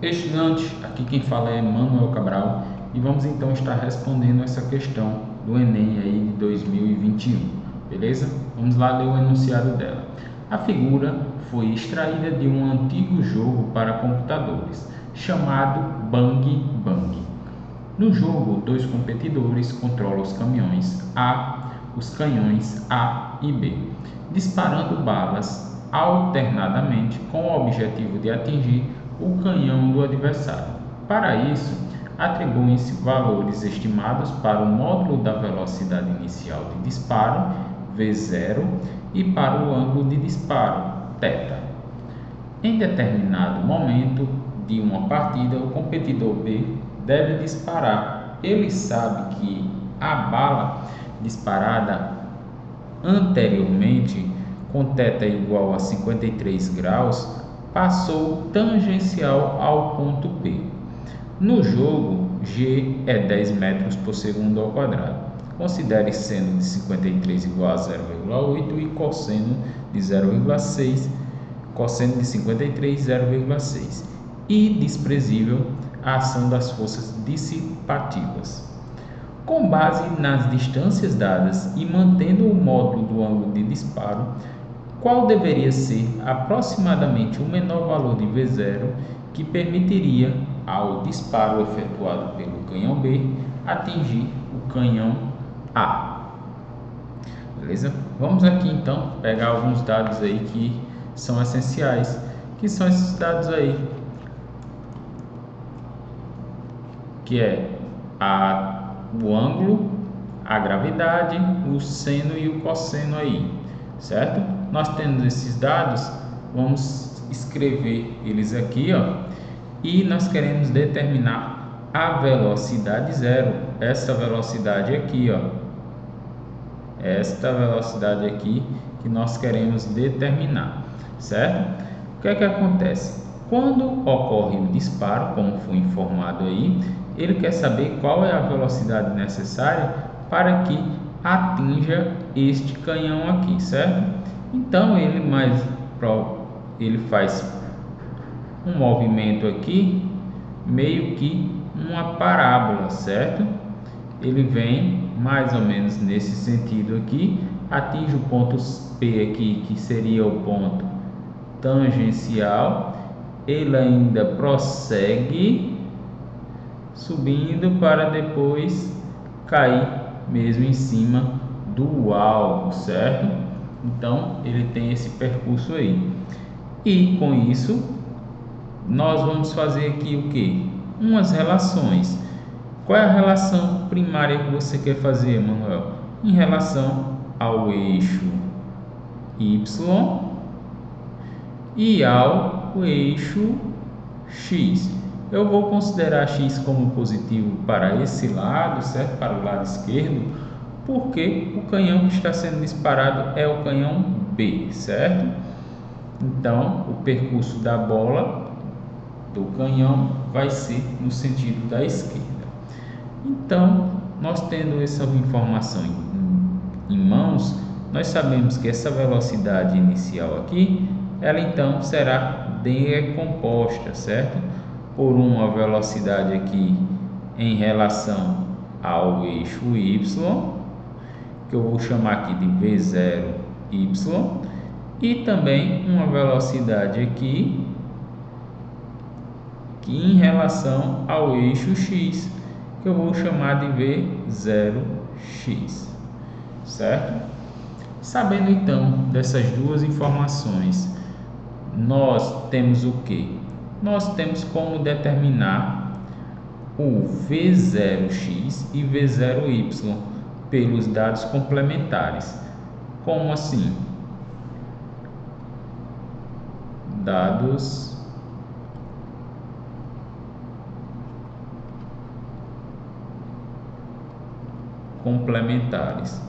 Estudante, aqui quem fala é Manuel Cabral e vamos então estar respondendo essa questão do Enem aí de 2021, beleza? Vamos lá ler o enunciado dela. A figura foi extraída de um antigo jogo para computadores chamado Bang Bang. No jogo, dois competidores controlam os canhões A e B, disparando balas alternadamente com o objetivo de atingir o canhão do adversário. Para isso, atribuem-se valores estimados para o módulo da velocidade inicial de disparo, V0, e para o ângulo de disparo, θ. Em determinado momento de uma partida, o competidor B deve disparar. Ele sabe que a bala disparada anteriormente, com θ igual a 53 graus, passou tangencial ao ponto P. No jogo, G é 10 metros por segundo ao quadrado. Considere seno de 53 igual a 0,8 e cosseno de 0,6, cosseno de 53, 0,6. E desprezível a ação das forças dissipativas. Com base nas distâncias dadas e mantendo o módulo do ângulo de disparo, qual deveria ser aproximadamente o menor valor de V0 que permitiria ao disparo efetuado pelo canhão B atingir o canhão A? Beleza? Vamos aqui então pegar alguns dados aí que são essenciais, que são esses dados aí, que é o ângulo, a gravidade, o seno e o cosseno aí, certo? Nós temos esses dados, vamos escrever eles aqui, ó, e nós queremos determinar a velocidade zero, essa velocidade aqui, ó, esta velocidade aqui que nós queremos determinar, certo? O que é que acontece? Quando ocorre o disparo, como foi informado aí, ele quer saber qual é a velocidade necessária para que atinja este canhão aqui, certo? Então ele faz um movimento aqui, meio que uma parábola, certo? Ele vem mais ou menos nesse sentido aqui, atinge o ponto P aqui, que seria o ponto tangencial. Ele ainda prossegue subindo para depois cair mesmo em cima do alvo, certo? Então ele tem esse percurso aí. E com isso nós vamos fazer aqui o que? Umas relações. Qual é a relação primária que você quer fazer, Manuel? Em relação ao eixo Y e ao eixo X. Eu vou considerar X como positivo para esse lado, certo? Para o lado esquerdo, porque o canhão que está sendo disparado é o canhão B, certo? Então, o percurso da bola do canhão vai ser no sentido da esquerda. Então, nós tendo essa informação em mãos, nós sabemos que essa velocidade inicial aqui, ela então será decomposta, certo? Por uma velocidade aqui em relação ao eixo Y, que eu vou chamar aqui de V0Y, e também uma velocidade aqui que em relação ao eixo X, que eu vou chamar de V0X, certo? Sabendo então dessas duas informações, nós temos o que? Nós temos como determinar o V0X e V0Y pelos dados complementares. Como assim? Dados complementares.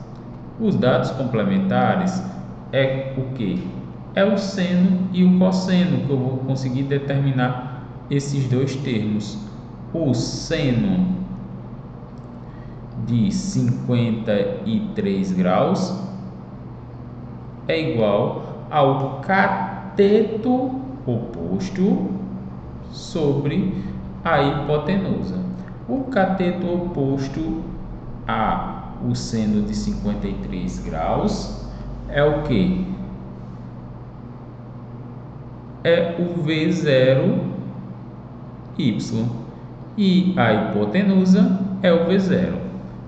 Os dados complementares é o que? É o seno e o cosseno, que eu vou conseguir determinar esses dois termos. O seno de 53 graus é igual ao cateto oposto, sobre a hipotenusa. O cateto oposto a o seno de 53 graus é o que? É o V0y. E a hipotenusa é o V0,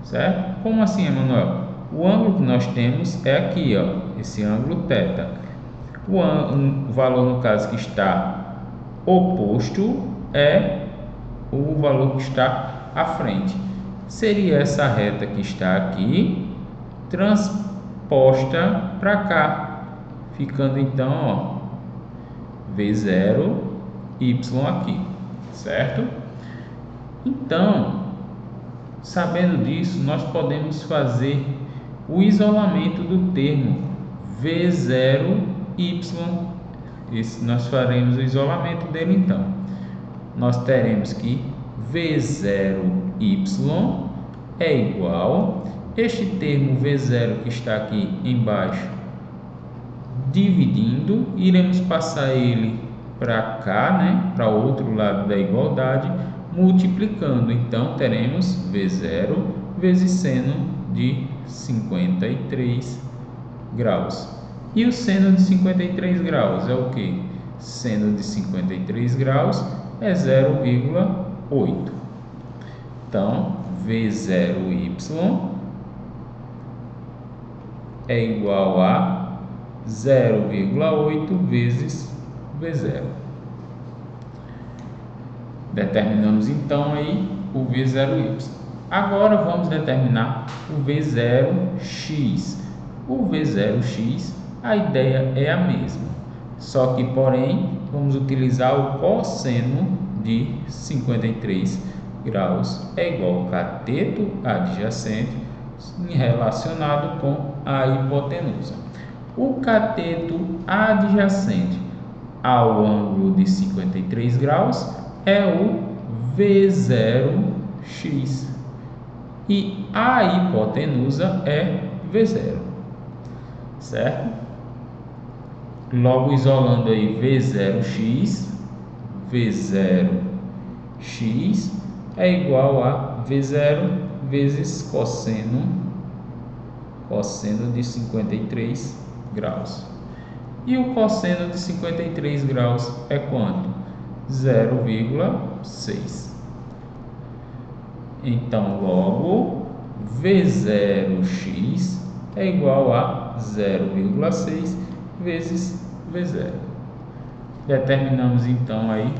certo? Como assim, Emanuel? O ângulo que nós temos é aqui, ó, esse ângulo θ. O valor, no caso, que está oposto é o valor que está à frente. Seria essa reta que está aqui transposta para cá, ficando então, ó, V0y aqui, certo? Então, sabendo disso, nós podemos fazer o isolamento do termo V0y. Nós faremos o isolamento dele então. Nós teremos que V0y é igual este termo V0 que está aqui embaixo, dividindo, iremos passar ele para cá, né, para o outro lado da igualdade, multiplicando. Então teremos V0 vezes seno de 53 graus. E o seno de 53 graus é o que? Seno de 53 graus é 0,8. Então, V0y é igual a 0,8 vezes V0. Determinamos então aí o V0y. Agora vamos determinar o V0x. O V0x, a ideia é a mesma, só que porém vamos utilizar o cosseno de 53 graus é igual ao cateto adjacente relacionado com a hipotenusa. O cateto adjacente ao ângulo de 53 graus é o V0x e a hipotenusa é V0, certo? Logo, isolando aí V0x é igual a V0 vezes cosseno de 53 graus. E o cosseno de 53 graus é quanto? 0,6. Então, logo, V0x é igual a 0,6 vezes V0. Determinamos então aí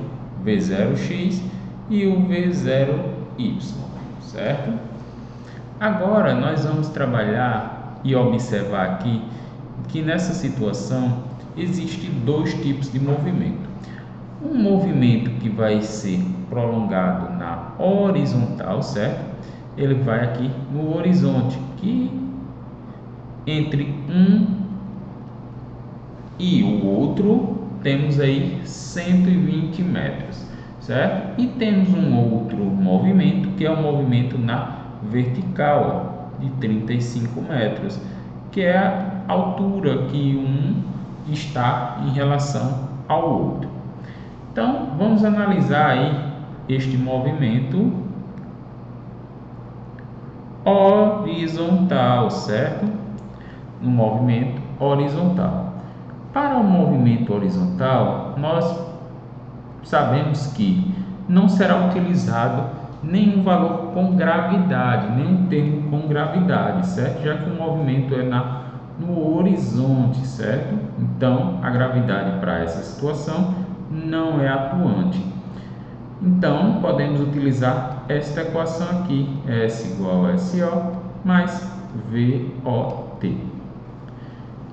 V0x e o V0y, certo? Agora nós vamos trabalhar e observar aqui que nessa situação existe dois tipos de movimento. Um movimento que vai ser prolongado na horizontal, certo? Ele vai aqui no horizonte, que entre um e o outro temos aí 120 metros, certo? E temos um outro movimento que é o movimento na vertical, de 35 metros, que é a altura que um está em relação ao outro. Então, vamos analisar aí este movimento horizontal, certo? No movimento horizontal. Para o movimento horizontal, nós sabemos que não será utilizado nenhum valor com gravidade, nenhum termo com gravidade, certo? Já que o movimento é no horizonte, certo? Então, a gravidade para essa situação não é atuante. Então, podemos utilizar esta equação aqui, S igual a SO mais VOT.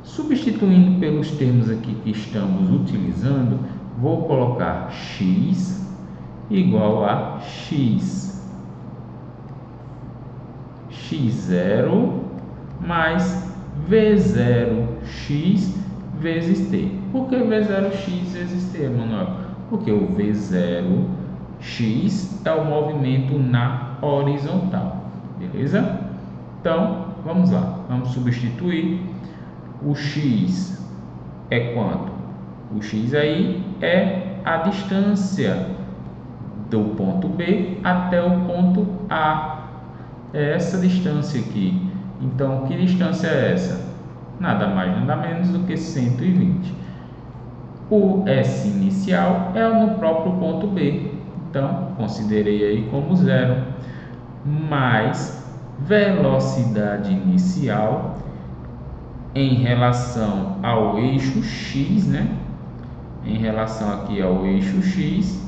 Substituindo pelos termos aqui que estamos utilizando, vou colocar x igual a x0 mais V0x vezes t. Por que V0x vezes t, Manuel? Porque o V0x é o movimento na horizontal, beleza? Então, vamos lá, vamos substituir. O x é quanto? O x aí é a distância do ponto B até o ponto A. É essa distância aqui. Então, que distância é essa? Nada mais, nada menos do que 120. O S inicial é no próprio ponto B. Então, considerei aí como zero. Mais velocidade inicial em relação ao eixo X, né? Em relação aqui ao eixo X,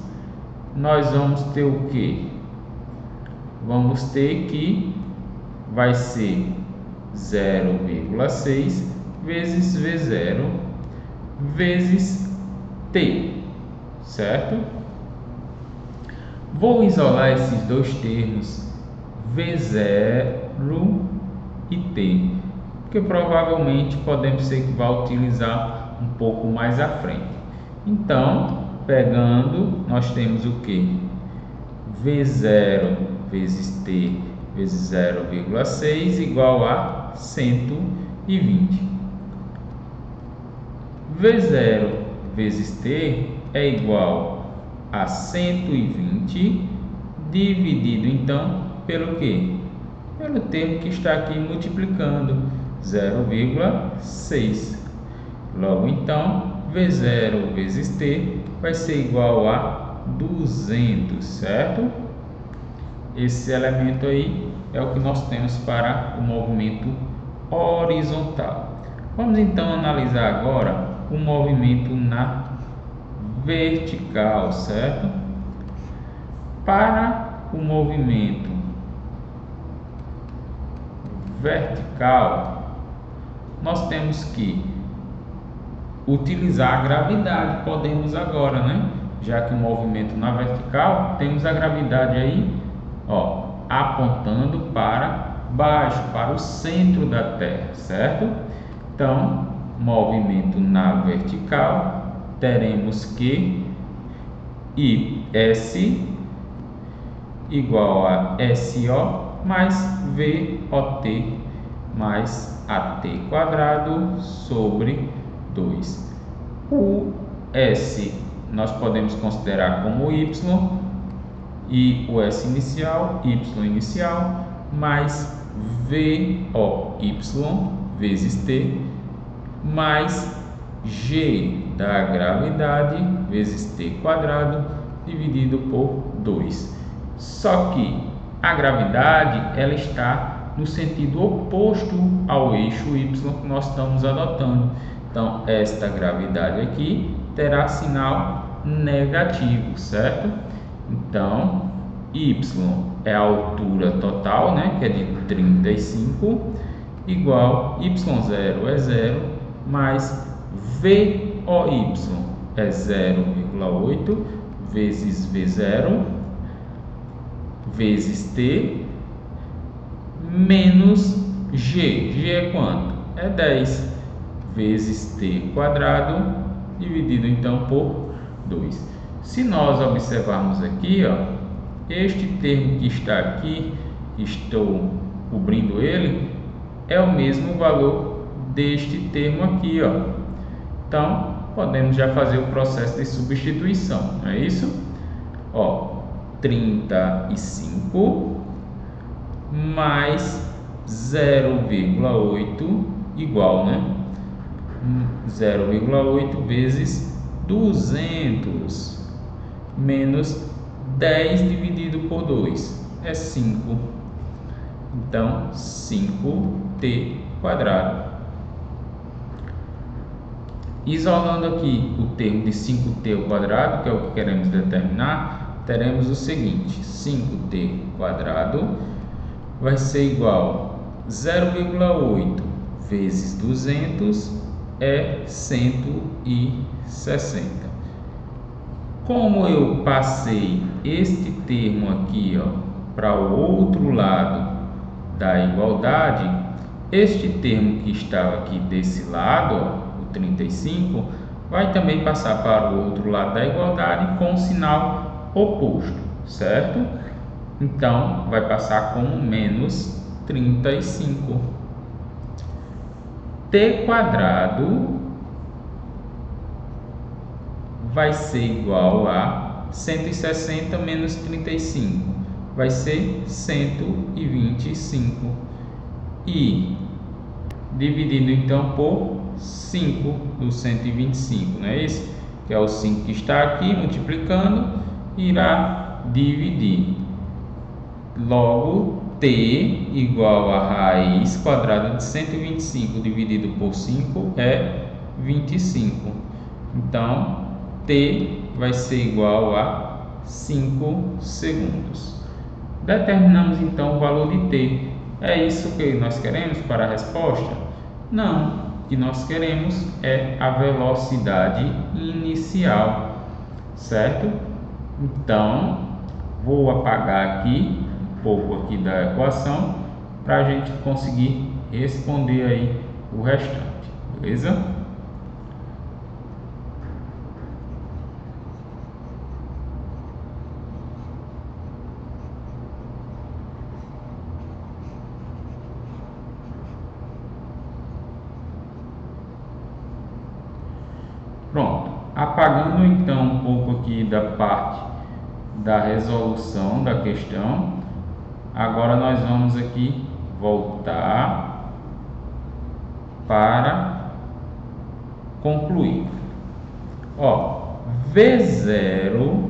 nós vamos ter o que? Vamos ter que vai ser 0,6 vezes V0 vezes T, certo? Vou isolar esses dois termos, V0 e T, porque provavelmente podemos ser que vá utilizar um pouco mais à frente. Então, pegando, nós temos o que? V0 vezes T vezes 0,6 igual a 120. V0 vezes T é igual a 120 dividido então pelo que? Pelo termo que está aqui multiplicando, 0,6. Logo então, V0 vezes T vai ser igual a 200, certo? Esse elemento aí é o que nós temos para o movimento horizontal. Vamos então analisar agora o movimento na vertical, certo? Para o movimento vertical, nós temos que utilizar a gravidade. Podemos agora, né? Já que o movimento na vertical, temos a gravidade aí, ó, apontando para baixo, para o centro da Terra, certo? Então, movimento na vertical, teremos que IS igual a SO mais VOT mais AT quadrado sobre 2. O S nós podemos considerar como Y e o S inicial, Y inicial, mais VOY vezes T, mais G da gravidade vezes T quadrado, dividido por 2. Só que a gravidade ela está no sentido oposto ao eixo Y que nós estamos adotando. Então, esta gravidade aqui terá sinal negativo, certo? Então, Y é a altura total, né, que é de 35, igual Y0 é 0, mais VOY é 0,8 vezes V0 vezes T menos G. G é quanto? É 10 vezes T quadrado dividido então por 2. Se nós observarmos aqui, ó, este termo que está aqui, estou cobrindo ele, é o mesmo valor deste termo aqui, ó. Então, podemos já fazer o processo de substituição, não é isso? Ó, 35 mais 0,8 igual, né? 0,8 vezes 200 menos 10 dividido por 2 é 5. Então, 5t quadrado. Isolando aqui o termo de 5t ao quadrado, que é o que queremos determinar, teremos o seguinte: 5t quadrado vai ser igual a 0,8 vezes 200 é 160. Como eu passei este termo aqui, ó, para o outro lado da igualdade, este termo que estava aqui desse lado, ó, o 35, vai também passar para o outro lado da igualdade com o sinal oposto, certo? Então, vai passar como menos 35. T quadrado vai ser igual a 160 menos 35 vai ser 125. E dividindo então por 5 do 125, não é isso? Que é o 5 que está aqui multiplicando, irá dividir. Logo, t igual a raiz quadrada de 125 dividido por 5 é 25. Então, t vai ser igual a 5 segundos. Determinamos então o valor de t. É isso que nós queremos para a resposta? Não. O que nós queremos é a velocidade inicial, certo? Então, vou apagar aqui um pouco aqui da equação para a gente conseguir responder aí o restante, beleza? Pronto, apagando então um pouco aqui da parte da resolução da questão, agora nós vamos aqui voltar para concluir. Ó, V0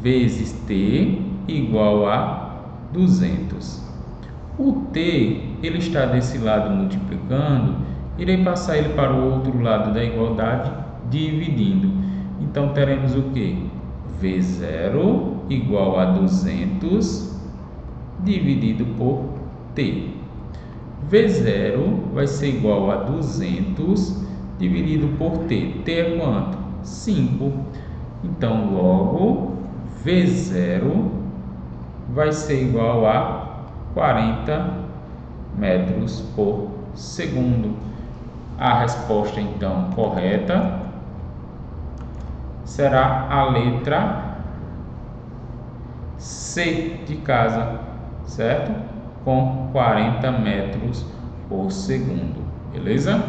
vezes t igual a 200. O t ele está desse lado multiplicando, irei passar ele para o outro lado da igualdade dividindo. Então teremos o que? V0 igual a 200 dividido por t. V0 vai ser igual a 200 dividido por t. T é quanto? 5. Então logo V0 vai ser igual a 40 metros por segundo. A resposta então correta será a letra C de casa, certo? Com 40 metros por segundo, beleza?